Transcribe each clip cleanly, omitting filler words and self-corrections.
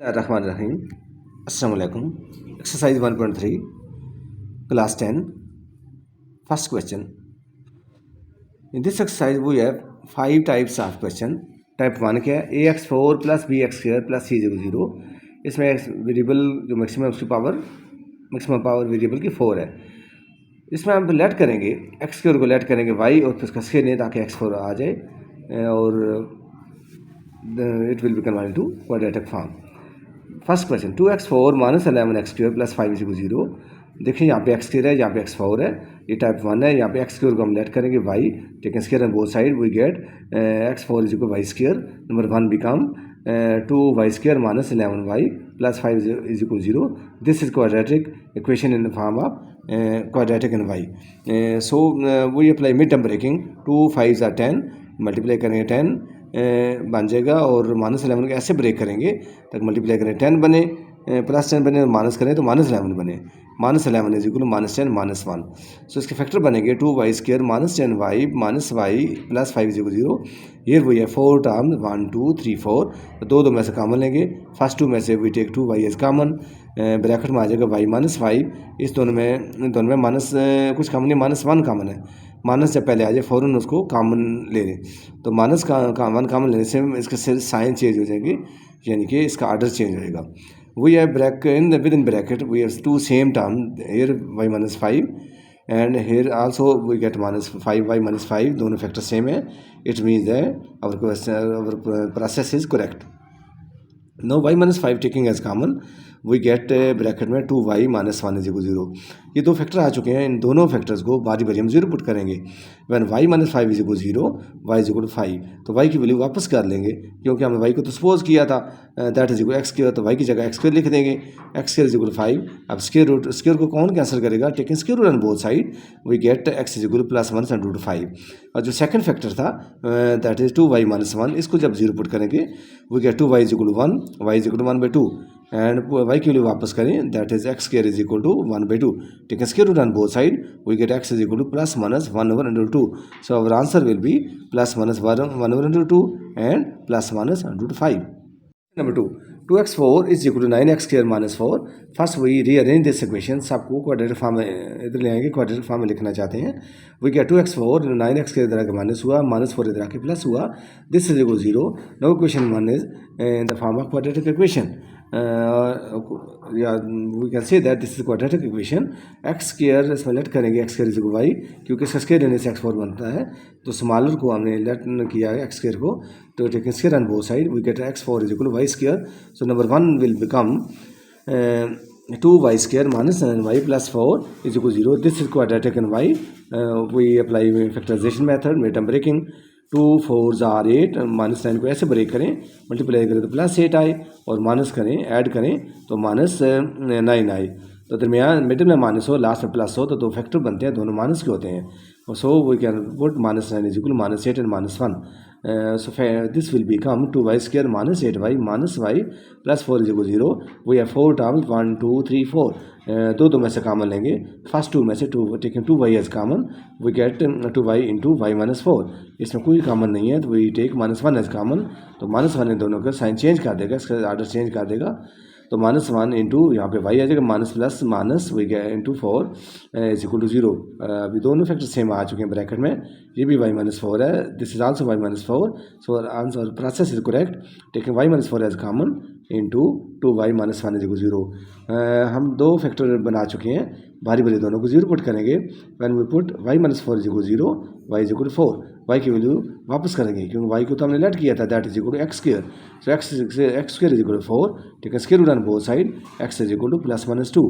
Rahim. Assalamu alaikum. Exercise 1.3, class 10. First question. In this exercise, we have 5 types of question. Type 1 क्या है? ax4 plus bx2 plus c is 0. इसमें variable जो maximum उसकी power maximum power variable की 4 है. इसमें हम let करेंगे x2 को लेट करेंगे y और फिर उसका स्केयर नहीं ताकि x4 आ जाए और it will be converted to quadratic form. First question 2x4 minus 11x2 plus 5 is 0. देखिए यहाँ पे x2 है, यहाँ पे x4 है, ये टाइप 1 है. यहाँ पे x2 को हम लेट करेंगे y, taken square on both side, we get x4 is equal y square. Number 1 become 2y² minus 11y plus 5 is equal 0. This is quadratic equation in the form of quadratic in y. So we apply mid term breaking. 2 5 are 10, multiply करेंगे 10 बन जाएगा और minus 11 को ऐसे break करेंगे तक multiply करें 10 बने, प्लस 10 बने और माइनस करें तो माइनस 11 बने. Minus 11 is equal minus 10 minus 1. So इसके फैक्टर बनेंगे 2y² minus 10y minus y plus 5 is equal 0. Here we have 4 term 1 2 3 4. तो दो में से कॉमन लेंगे. फर्स्ट 2 में से we take 2y as common. Bracket में आ जाएगा y माइनस 5. इस दोनों में माइनस कुछ कॉमन नहीं, माइनस 1 कॉमन है. माइनस जब पहले आ जाए फ़ौरन उसको कॉमन ले लें. तो माइनस का 1 कॉमन लेने से इसका साइन चेंज हो जाएगी, यानी कि इसका ऑर्डर चेंज होएगा. We have bracket within bracket we have 2 same term. Here y minus 5 and here also we get minus 5y minus 5. दोनों फैक्टर सेम है. It means that our process is correct. No y minus 5 taking as common we get bracket में 2y minus 1 is equal 0. ये दो factor आ चुके हैं. इन दोनों factors को बारी बारी हम 0 पुट करेंगे. When y minus 5 is equal 0, y is equal 5. तो y की वैल्यू वापस कर लेंगे क्योंकि हमने y को तो सपोज किया था that is equal x square. तो y की जगह x² लिख देंगे. X square is equal 5. अब स्क्वायर को कौन कैंसिल करेगा? Taking square root on both side we get x is equal plus 1 root 5. और जो सेकंड फैक्टर था दैट इज 2y माइनस 1, इसको जब 0 पुट करेंगे we get 2y is equal 1, y is equal 1/2 and y की value वापस करें that is x square is equal to 1/2. Taken square root on both side we get x is equal to plus minus 1/2. So our answer will be plus minus 1/2 and plus minus √5. Number 2 2x4 is equal to 9x² minus 4. First we rearrange this equation. सबको quadratic form में इधर ले आएंगे, quadratic form में लिखना चाहते हैं. We get 2x4 9x इधर आके माइनस हुआ, माइनस 4 इधर आके प्लस हुआ. This is equal 0. No equation 1 is in the form of quadratic equation. We can say that this is quadratic equation. X square इसमें लेट करेंगे x square is equal y, क्योंकि इसका square लेने से x4 बनता है. तो स्मॉलर को हमने लेट किया है x स्क्वायर को. तो taking square on both side we get x4 is equal y square. So number 1 will become 2y² minus 9y plus 4 is equal 0. This is quadratic in y. We apply factorization method, mid term breaking. 2 4 are 8, minus 9 को ऐसे break करें, multiply करें तो plus 8 आए और minus करें add करें तो माइनस 9 आए. तो दरमियान मिडिल में माइनस हो, लास्ट में प्लस हो, तो दो फैक्टर बनते हैं, दोनों माइनस के होते हैं. So we can put minus 9 is equal minus 8 and minus 1. So this will become 2y² minus 8y minus y plus 4 is equal to 0. We have 4 terms 1 2 3 4. दो में से कॉमन लेंगे. फर्स्ट 2 में से 2 taking 2y as common we get 2y into y minus 4. इसमें कोई common नहीं है तो we take minus 1 as common. तो माइनस 1 इन दोनों का साइन चेंज कर देगा, इसका आर्डर चेंज कर देगा. तो माइनस 1 इंटू यहाँ पे y आ जाएगा minus plus minus we get into 4 is equal to 0. अभी दोनों फैक्टर सेम आ चुके हैं ब्रैकेट में. ये भी y माइनस 4 है, this is also y minus 4. So answer process is correct. Taking y minus 4 as common into 2y minus 1 is equal 0. हम दो फैक्टर बना चुके हैं, बारी बारी दोनों को 0 पुट करेंगे. When we put y minus 4 is equal 0, y is equal 4. y की वैल्यू वापस करेंगे क्योंकि y को तो हमने लेट किया था, that is equal to x square. So x square is equal to 4. Taken square root on both side x is equal to plus minus 2.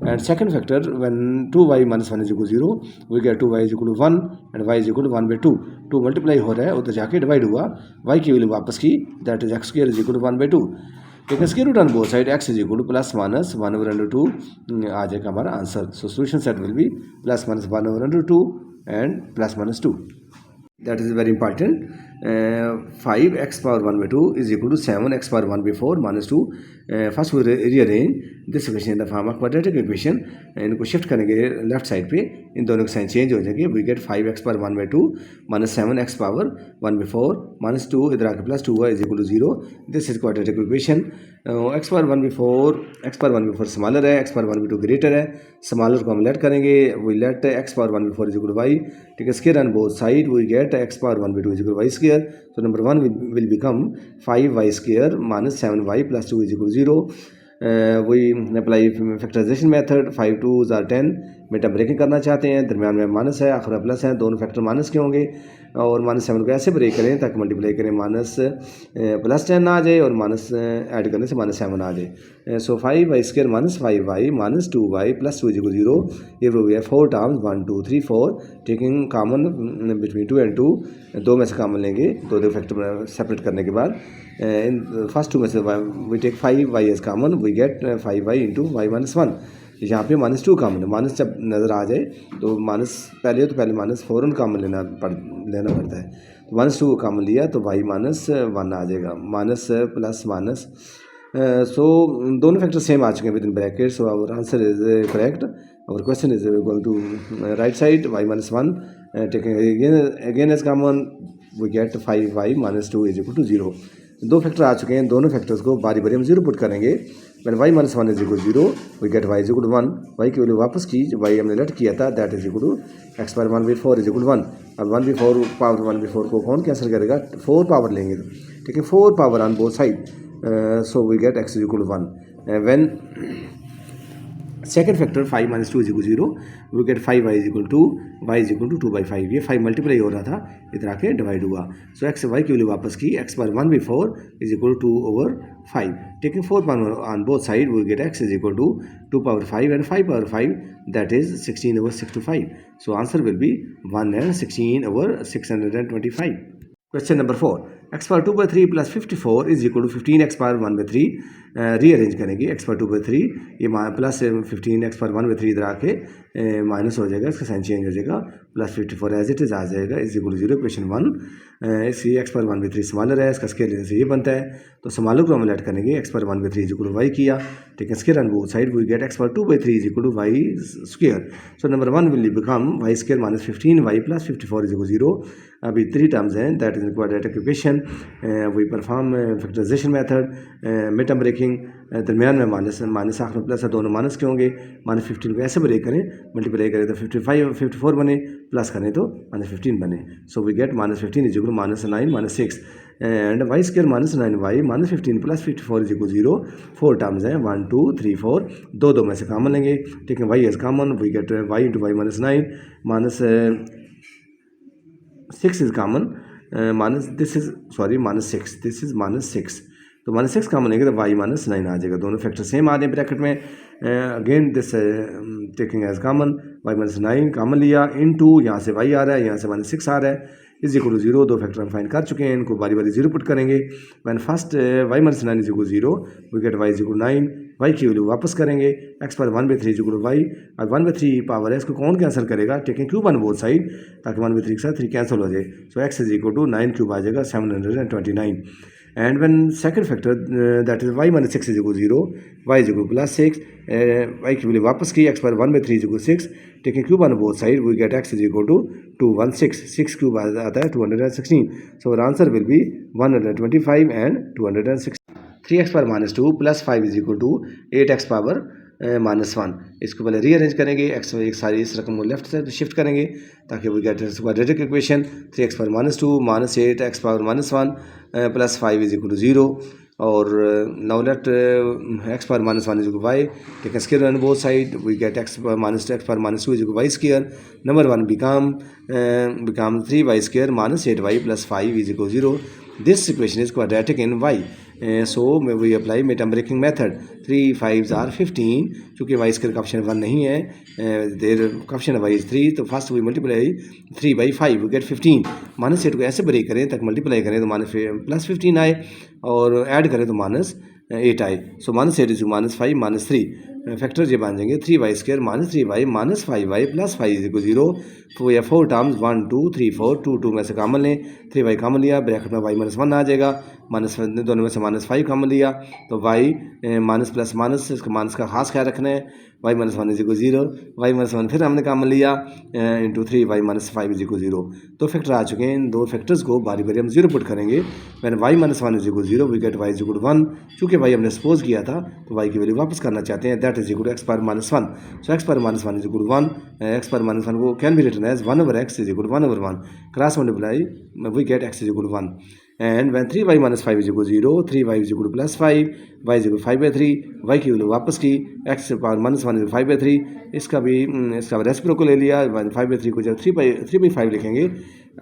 And second factor when 2y minus 1 is equal 0 we get 2y is equal to 1 and y is equal to 1/2. 2 multiply हो रहा है, उधर जाके divide हुआ, y की value वापस की, that is x square is equal to 1/2. Taken square root on both side x is equal to plus minus 1/2 आ जाएगा हमारा answer. So solution set will be plus minus 1/2 and plus minus 2. That is very important. 5x power 1 by 2 is equal to 7x power 1 by 4 minus 2. First we rearrange this equation in the form of quadratic equation. इनको shift करेंगे left side पे, इन दोनों के sign change हो जाएंगे. We get 5x power 1 by 2 minus 7x power 1 by 4 minus 2 इधर आके plus 2 is equal to 0. This is quadratic equation. x power 1 by 4 smaller है, x पावर 1 by 2 ग्रेटर है. स्मॉलर को हम लेट करेंगे, we let x power 1 by 4 is equal to y. ठीक है, square on both side we get x power 1 by 2 is equal to y square. So number 1 will become 5y square minus 7y plus 2 is equal to 0. We apply factorization method. 5 2s are 10. बेटा breaking करना चाहते हैं, दरम्यान में minus है, आखिर में plus है, दोनों फैक्टर माइनस के होंगे. और माइनस 7 को ऐसे ब्रेक करें ताकि मल्टीप्लाई करें माइनस प्लस 10 आ जाए और माइनस ऐड करने से माइनस 7 आ जाए. सो 5y square minus 5y minus 2y plus 2 is equal 0. ये वो है 4 terms 1 2 3 4. Taking common between 2 and 2, दो में से कॉमन लेंगे, दो फैक्टर सेपरेट करने के बाद. इन फर्स्ट टू में से we take 5y as common, we get 5y into y minus 1. यहाँ पे माइनस 2 कॉमन है. माइनस जब नज़र आ जाए तो माइनस पहले हो तो पहले माइनस फ़ौरन कॉमन लेना पड़ता है. तो माइनस 2 कॉमन लिया तो y माइनस 1 आ जाएगा, माइनस प्लस माइनस. सो दोनों फैक्टर सेम आ चुके हैं within bracket. So our answer is correct. Our question is going to right side. y minus 1 taking again as common, we get 5y minus 2 is equal to 0. दो factor आ चुके हैं, दोनों factors को बारी बारी हम 0 पुट करेंगे. When y minus 1 is equal to 0, we get y is equal to 1. y की वैल्यू वापस की, y हमने लेट किया था, that is equal to x power 1 by 4 is equal to 1. अब 1 by 4 पावर 1 by 4 को कौन कैंसिल करेगा? 4 पावर लेंगे तो ठीक है, 4 power on both side. So we get x is equal to 1. When second factor 5 minus 2 is equal to 0, we get 5y is equal to y is equal to 2 by 5. ये 5 multiply हो रहा था, इधर आके डिवाइड हुआ. सो x y की value वापस की, x power 1 by 4 is equal to 2 over 5. Taking 4 power on both side, we get x is equal to 2 power 5 and 5 power 5, that is 16 over 6 to 5. So answer will be 1 and 16 over 625. Question number 4. x power 2 by 3 plus 54 is equal to 15x power 1 by 3. Rearrange करेंगे. x power 2 by 3 ये plus 15x power 1 by 3 इधर आके minus हो जाएगा, इसका sign change हो जाएगा, plus 54 as it is आ जाएगा इज इक्वल टू 0. क्वेश्चन 1. इसकी x पावर 1 by 3 स्मॉलर है, इसका स्केयर लेने से ये बनता है, तो स्मॉलर को हम ऐड करेंगे. x power 1 by 3 is equal to y किया, ठीक है, square on both side, we get x power 2 by 3 is equal to y square. So number 1 will become y square minus 15y plus 54 is equal 0. अभी 3 terms हैं, that is quadratic equation. We perform factorization method, mid term breaking, दरमियान में minus minus आखिर में plus है, दोनों minus के होंगे. माइनस 15 को ऐसे ब्रेक करें, मल्टीप्लाई करें तो 54 बने, प्लस करें तो माइनस 15 बने. So we get minus 15 is equal to minus 9 minus 6 and y square minus 9y minus 15 plus 54 is equal 0. 4 terms हैं, 1 2 3 4, दो में से कॉमन लेंगे, ठीक है, y is common, we get y into y minus 9 minus 6 is common, minus this is sorry minus 6, this is minus 6, तो minus 6 common लेंगे तो y माइनस 9 आ जाएगा. दोनों फैक्टर सेम आ रहे हैं ब्रैकेट में. Again this taking as common, y minus 9 common लिया, इन to यहाँ से y आ रहा है, यहाँ से माइनस 6 आ रहा है, इज इक्वल टू 0. दो फैक्टर हम फाइंड कर चुके हैं, इनको बारी बारी 0 पुट करेंगे. When first y minus 9 is equal 0, we get y is equal 9. y की वैल्यू वापस करेंगे, x power 1 by 3 is equal to y. अब 1 by 3 पावर है, इसको कौन कैंसिल करेगा? Taking cube on both side, ताकि 1 by 3 के साथ 3 कैंसिल हो जाए. So x is equal to 9 cube आ जाएगा 729. And when second factor that is y minus 6 is equal to 0, y is equal to plus 6, y की value वापस की, x power 1 by 3 is equal to 6, taking cube on both sides, we get x is equal to 216. 6 cube आता है 216. So our answer will be 125 and 216. 3x पर minus 2 plus 5 is equal to 8x power minus 1. इसको पहले rearrange करेंगे, x एक सारी इस रकम को लेफ्ट साइड शिफ्ट करेंगे ताकि वो gate quadratic equation. 3x power minus 2 minus 8x power minus 1 plus 5 is equal to 0. और now let x power minus 1 is equal y, take square on both side, we get x power minus 2 is equal y square. Number 1 become 3y square minus 8y plus 5 is equal 0. This equation is quadratic in y. So we apply midterm breaking method. 3 5s are 15. चूँकि y square का option 1 नहीं है, देर option y is 3, तो first we multiply 3 by 5, we get 15. Minus 8 को ऐसे break करें तक multiply करें तो माइनस प्लस 15 आए, और ऐड करें तो माइनस 8 आए. So minus 8 is minus 5 minus 3. Factors ये बन जाएंगे 3y² minus 3y minus 5y plus 5 is equal 0। तो ये 4 टर्म्स 1 2 3 4 2 2 में से कॉमन लें, 3y कॉमन लिया, ब्रैकेट में y माइनस 1 आ जाएगा, माइनस दोनों में से माइनस 5 कॉमन लिया तो y माइनस प्लस माइनस, इसका माइनस का खास ख्याल रखना है, y minus 1 is equal 0, y minus 1 फिर हमने कॉमन लिया into 3y minus 5 is equal 0। तो फैक्टर आ चुके हैं, इन दो फैक्टर्स को बारी बारी हम 0 पुट करेंगे। When y minus 1 is equal 0 we get y is equal 1। चूँकि y हमने सपोज किया था तो y की वैल्यू वापस करना चाहते हैं, that is equal x power minus 1। So x power minus 1 is equal 1, x power minus 1 को can be written as 1 over x is equal 1 over 1, cross multiply we get x is equal 1। And when 3y minus 5 is equal 0, 3y is equal plus 5, y is equal 5/3, y की value वापस की, x power minus 1 is 5/3, इसका reciprocal ले लिया, 5/3 को जब 3/5 लिखेंगे,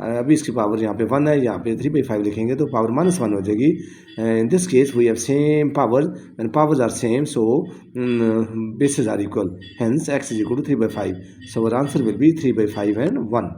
अभी इसकी पावर यहाँ पे 1 है, यहाँ पे 3/5 लिखेंगे तो पावर माइनस 1 हो जाएगी। In this case we have same power and powers are same, so bases are equal, hence x is equal to 3/5, so our answer will be 3/5 and 1।